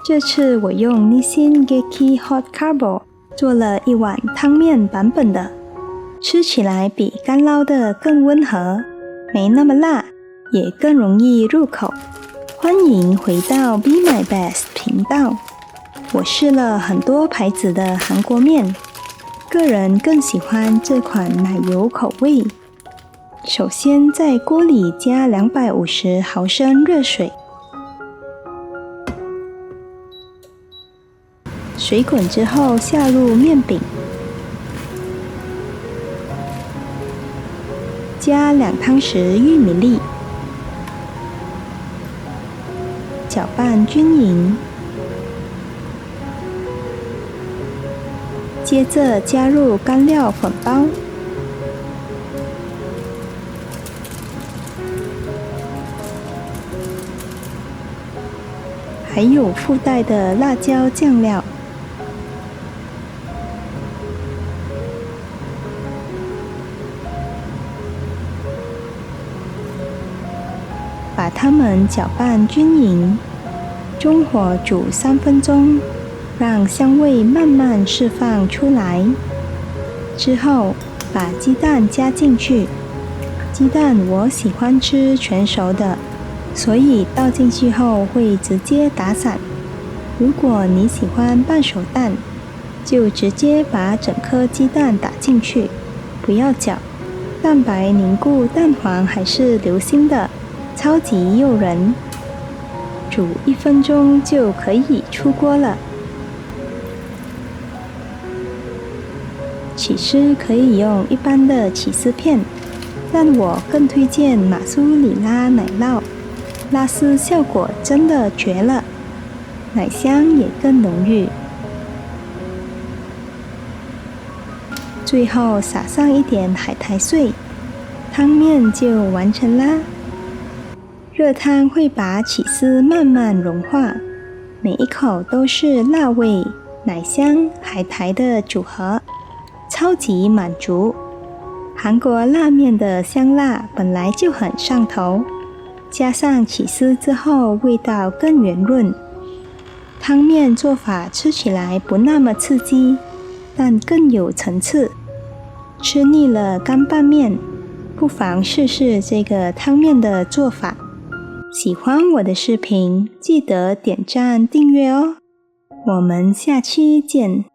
这次我用 Nissin Geki Hot Carbo 做了一碗汤面版本的，吃起来比干捞的更温和，没那么辣，也更容易入口。欢迎回到 Be My Best 频道。我试了很多牌子的韩国面，个人更喜欢这款奶油口味。首先在锅里加250毫升热水，水滚之后下入面饼，加2汤匙玉米粒，搅拌均匀。接着加入干料粉包，还有附带的辣椒酱料。把它们搅拌均匀，中火煮3分钟，让香味慢慢释放出来。之后把鸡蛋加进去，鸡蛋我喜欢吃全熟的，所以倒进去后会直接打散。如果你喜欢半熟蛋，就直接把整颗鸡蛋打进去，不要搅。蛋白凝固，蛋黄还是流心的，超级诱人。煮1分钟就可以出锅了。起司可以用一般的起司片，但我更推荐马苏里拉奶酪，拉丝效果真的绝了，奶香也更浓郁。最后撒上一点海苔碎，汤面就完成啦。热汤会把起司慢慢融化，每一口都是辣味、奶香、海苔的组合，超级满足。韩国辣面的香辣本来就很上头，加上起司之后味道更圆润。汤面做法吃起来不那么刺激，但更有层次。吃腻了干拌面，不妨试试这个汤面的做法。喜欢我的视频，记得点赞订阅哦。我们下期见。